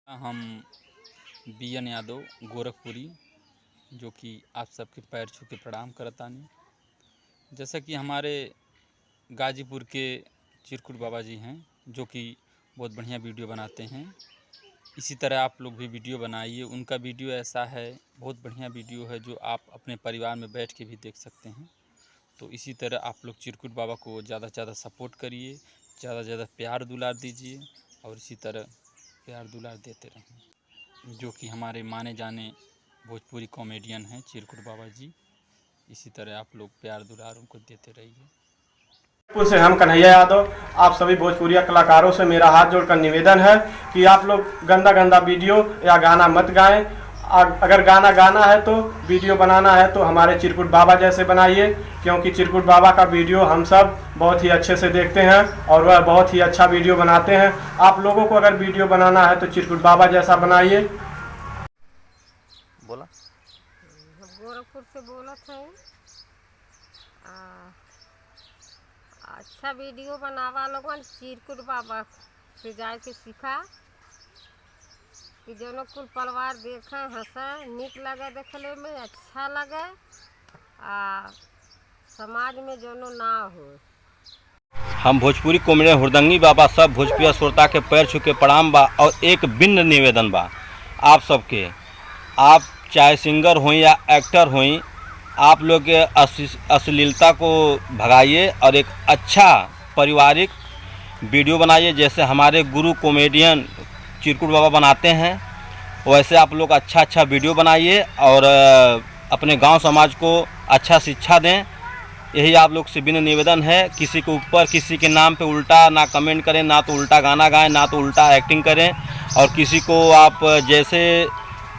हम BN यादव गोरखपुरी, जो कि आप सबके पैर छू के प्रणाम करतानी। जैसा कि हमारे गाजीपुर के चिरकुट बाबा जी हैं, जो कि बहुत बढ़िया वीडियो बनाते हैं। इसी तरह आप लोग भी वीडियो बनाइए। उनका वीडियो ऐसा है, बहुत बढ़िया वीडियो है, जो आप अपने परिवार में बैठ के भी देख सकते हैं। तो इसी तरह आप लोग चिरकुट बाबा को ज़्यादा से ज़्यादा सपोर्ट करिए, ज़्यादा से ज़्यादा प्यार दुलार दीजिए और इसी तरह प्यार दुलार देते रहें। जो कि हमारे माने जाने भोजपुरी कॉमेडियन हैं चिरकुट बाबा जी। इसी तरह आप लोग प्यार दुलार उनको देते रहिए। से हम कन्हैया यादव, आप सभी भोजपुरी कलाकारों से मेरा हाथ जोड़कर निवेदन है कि आप लोग गंदा गंदा वीडियो या गाना मत गाएं। अगर गाना गाना है तो वीडियो बनाना है तो हमारे चिरकुट बाबा जैसे बनाइए, क्योंकि चिरकुट बाबा का वीडियो हम सब बहुत ही अच्छे से देखते हैं और वह बहुत ही अच्छा वीडियो बनाते हैं। आप लोगों को अगर वीडियो बनाना है तो चिरकुट बाबा जैसा बनाइए। बोला गोरखपुर से बोला था। अच्छा वीडियो बनावा लोगन चिरकुट बाबा से जाके सीखा कि जो कुल परिवार देखे हंसे, नीक लगे, देखने में अच्छा लगे, समाज में जो ना हो। हम भोजपुरी कॉमेडियन हुरदंगी बाबा सब भोजपुरी श्रोता के पैर छू के प्रणाम बा और एक भिन्न निवेदन बा आप सबके। आप चाहे सिंगर हों या एक्टर हों, आप लोग के अश्लीलता को भगाइए और एक अच्छा पारिवारिक वीडियो बनाइए। जैसे हमारे गुरु कॉमेडियन चिरकुट बाबा बनाते हैं, वैसे आप लोग अच्छा वीडियो बनाइए और अपने गांव समाज को अच्छा शिक्षा दें। यही आप लोग से विनम्र निवेदन है। किसी के ऊपर किसी के नाम पे उल्टा ना कमेंट करें, ना तो उल्टा गाना गाएं, ना तो उल्टा एक्टिंग करें। और किसी को आप जैसे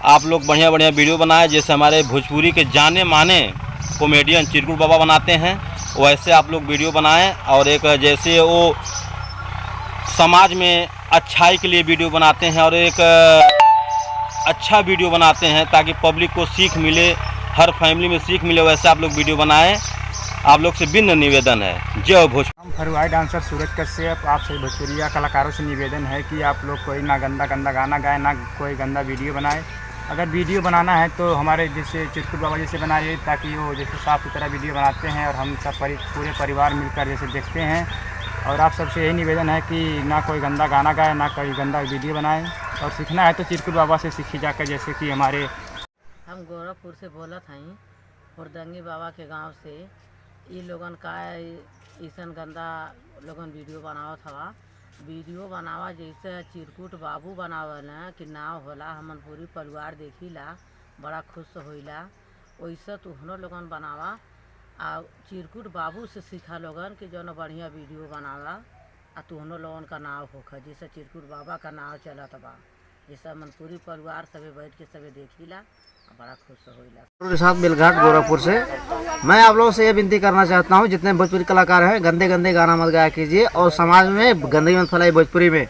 आप लोग बढ़िया वीडियो बनाएं, जैसे हमारे भोजपुरी के जाने माने कॉमेडियन चिरकुट बाबा बनाते हैं, वैसे आप लोग वीडियो बनाएं। और एक जैसे वो समाज में अच्छाई के लिए वीडियो बनाते हैं और एक अच्छा वीडियो बनाते हैं ताकि पब्लिक को सीख मिले, हर फैमिली में सीख मिले, वैसे आप लोग वीडियो बनाएं। आप लोग से विनम्र निवेदन है। जय भोजपुरी। हम फरुआई डांसर सूरज कश्यप, आप सभी भोजपुरी कलाकारों से निवेदन है कि आप लोग कोई ना गंदा गाना गाए, ना कोई गंदा वीडियो बनाए। अगर वीडियो बनाना है तो हमारे जैसे चिरकुट बाबा जैसे बनाइए, ताकि वो जैसे साफ़ सुथरा वीडियो बनाते हैं और हम सब पूरे परिवार मिलकर जैसे देखते हैं। और आप सबसे यही निवेदन है कि ना कोई गंदा गाना गाए, ना कोई गंदा वीडियो बनाए। और सीखना है तो चिरकुट बाबा से सीखी जाकर, जैसे कि हमारे हम गोरखपुर से बोलत हई, हुरदंगी बाबा के गांव से। ये लोगन का ऐसन गंदा लोगन वीडियो बनावत हवा। वीडियो बनावा जैसे चिरकुट बाबू बनावल है कि नाव होला, हमन पूरी परिवार देखिला, बड़ा खुश होइला। वैसे तुहनो लोगन बनावा आ चिरकुट बाबू से सीखा लोगन कि जो बढ़िया वीडियो बनावा आ तुहनो लोगन का नाव होखा। जैसे चिरकुट बाबा का नाव चलत बा, जैसे हमन पूरी परिवार सबे बैठ के सबे देखिला, बड़ा खुश होइला। साथ बेलघाट गोरखपुर से मैं आप लोगों से ये विनती करना चाहता हूँ, जितने भोजपुरी कलाकार हैं, गंदे गाना मत गाया कीजिए और समाज में गंदगी मत फैलाइए। भोजपुरी में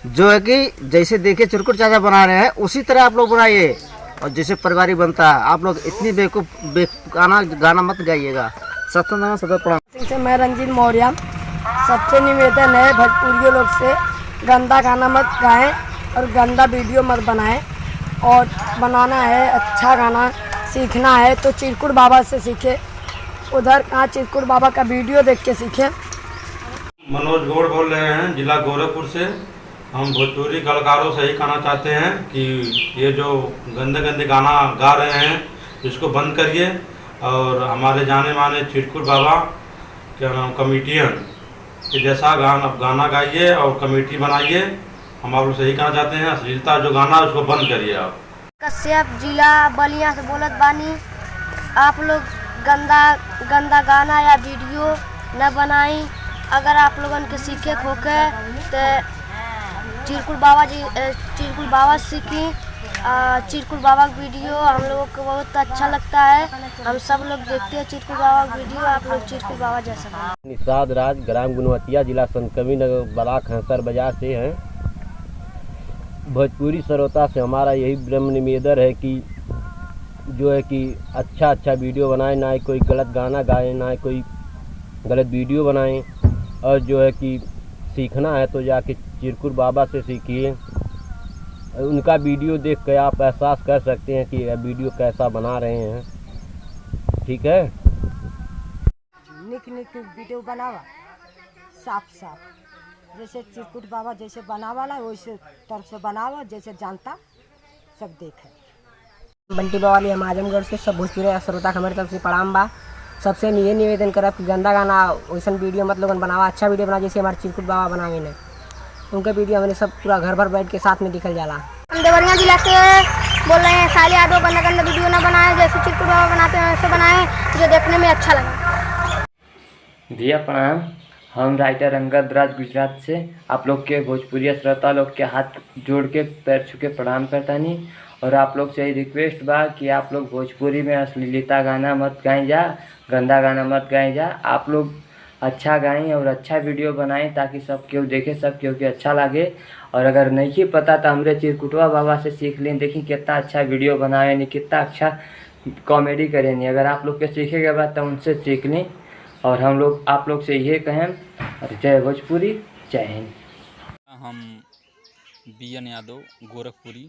जो है कि जैसे देखिए चिरकुट चाचा बना रहे हैं, उसी तरह आप लोग बनाइए और जैसे परिवारिक बनता है। आप लोग इतनी बेवकूफ़ाना गाना मत गाइएगा। सत्यनारायण सदर प्रणाम से मैं रंजीत मौर्य। सबसे निवेदन है भोजपुरी लोग से, गंदा गाना मत गाएं और गंदा वीडियो मत बनाएं। और बनाना है अच्छा गाना, सीखना है तो चिरकुट बाबा से सीखे। उधर कहाँ चिरकुट बाबा का वीडियो देख के सीखे। मनोज गौड़ बोल रहे हैं, जिला गोरखपुर से। हम भोजपुरी कलाकारों से ही कहना चाहते हैं कि ये जो गंदे गाना गा रहे हैं इसको बंद करिए और हमारे जाने माने चिरकुट बाबा क्या नाम कमेडियन के जैसा गाना गाइए और कमेटी बनाइए। हम आप लोग से ही कहना चाहते हैं, अश्लीलता जो गाना है उसको बंद करिए। आप कश्यप जिला बलिया से बोलत बानी। आप लोग गंदा गाना या वीडियो न बनाई। अगर आप लोगन के सीखे होके तो चिरकुट बाबा सीखी। चिरकुट बाबा का वीडियो हम लोगों को बहुत अच्छा लगता है। हम सब लोग देखते हैं चिरकुट बाबा का वीडियो। आप लोग चिरकुट बाबा जैसा। निषाद राज, ग्राम गुनवतिया, जिला संतकबीर नगर, ब्लॉक हंसर बाजार से हैं। भोजपुरी श्रोता से हमारा यही विनम्र निवेदन है कि जो है कि अच्छा वीडियो बनाएं, ना कोई गलत गाना गाएं, ना कोई गलत वीडियो बनाएं। और जो है कि सीखना है तो जाके चिरकुट बाबा से सीखिए। उनका वीडियो देख के आप एहसास कर सकते हैं कि यह वीडियो कैसा बना रहे हैं। ठीक है। निक निक वीडियो बनावा साफ साफ, जैसे चिरकुट बाबा जैसे बनावाला वैसे तरफ से बनावा, जैसे जानता सब देखे। बंटी बाबा हम आजमगढ़ से सब भोजपुरी श्रोता के हमारी तरफ से प्रणाम बा। सबसे ये निवेदन करब कि गंदा गाना वैसा वीडियो मत लोगन बनावा, अच्छा वीडियो बना जैसे हमारे चिरकुट बाबा बनावे ने। उनके वीडियो हमने सब पूरा घर भर बैठ के साथ में दिखल जाला। हम देवरिया जिला से बोल रहे हैं, साले यादव गंदा गंदा वीडियो ना बनाए, जैसे चिरकुट बाबा बनाते हैं वैसे बनाए जो देखने में अच्छा लगा। भैया प्रणाम, हम राइटर अंगद राज गुजरात से आप लोग के भोजपुरी श्रोता लोग के हाथ जोड़ के पैर छू के प्रणाम करता नहीं। और आप लोग से रिक्वेस्ट बा कि आप लोग भोजपुरी में अश्लीलता गाना मत गाएं जा, गंदा गाना मत गाएं जा। आप लोग अच्छा गाएं और अच्छा वीडियो बनाएं ताकि सब केहू देखे, सब केहू के अच्छा लगे। और अगर नहीं पता तो हमरे चिरकुटवा बाबा से सीख लें, देखी कितना अच्छा वीडियो बनाए नहीं, कितना अच्छा कॉमेडी करें नहीं। अगर आप लोग के सीखे के बाद तो उनसे सीख लें। और हम लोग आप लोग से ये कहें, और जय भोजपुरी, जय हिंद। हम बीएन यादव गोरखपुरी,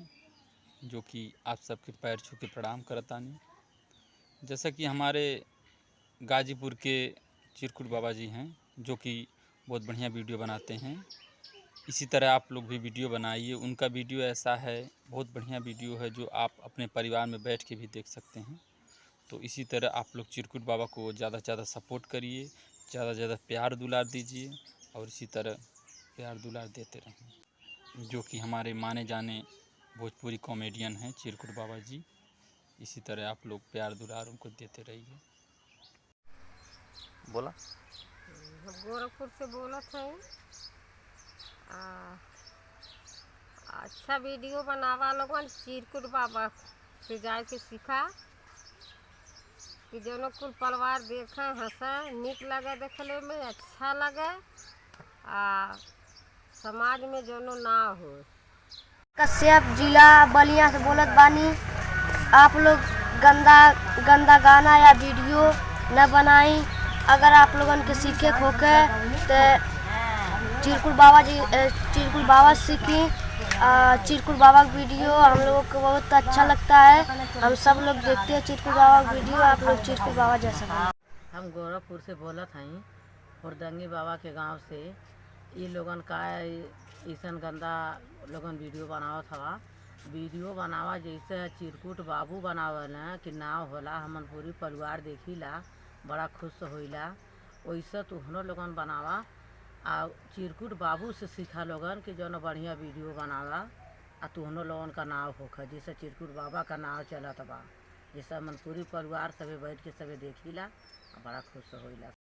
जो कि आप सबके पैर छू के प्रणाम करतानी। जैसा कि हमारे गाजीपुर के चिरकुट बाबा जी हैं, जो कि बहुत बढ़िया वीडियो बनाते हैं। इसी तरह आप लोग भी वीडियो बनाइए। उनका वीडियो ऐसा है, बहुत बढ़िया वीडियो है, जो आप अपने परिवार में बैठ के भी देख सकते हैं। तो इसी तरह आप लोग चिरकुट बाबा को ज़्यादा से ज़्यादा सपोर्ट करिए, ज़्यादा से ज़्यादा प्यार दुलार दीजिए और इसी तरह प्यार दुलार देते रहें। जो कि हमारे माने जाने भोजपुरी कॉमेडियन हैं चिरकुट बाबा जी। इसी तरह आप लोग प्यार दुलार उनको देते रहिए। बोला गोरखपुर से बोलत हैं। अच्छा वीडियो बनावा लोगन चिरकुट बाबा से जाए के सीखा, कि जो कुल परिवार देखे हंसे, नीक लगे, देखने में अच्छा लगे, समाज में जोनो ना हो। कश्यप जिला बलिया से बोलत बानी। आप लोग गंदा गंदा गाना या वीडियो न बनाई। अगर आप लोगन के सीखे खोके तो चिरकुट बाबा सीखी। चिरकुट बाबा का वीडियो हम लोगों को बहुत अच्छा लगता है, हम सब लोग देखते हैं चिरकुट बाबा का वीडियो। आप लोग चिरकुट बाबा जैसा। हम गोरखपुर से बोलत हई, हुरदंगी बाबा के गांव से। ये लोगन का ऐसन गंदा लोगन वीडियो बनावत हवा। वीडियो बनावा जैसे चिरकुट बाबू बनावल हैं कि नाव होला, हमन पूरी परिवार देखीला, बड़ा खुश होइला। वैसे तुहनो लोगन बनावा आ चिरकुट बाबू से सीखा लोगन कि जो बढ़िया वीडियो बनावा आ तुहनो लोगन का नाव होखा, जैसे चिरकुट बाबा का नाव चलत बा। जैसे हमन पूरी परिवार सबे बैठ के सबे देखीला, बड़ा खुश होइला।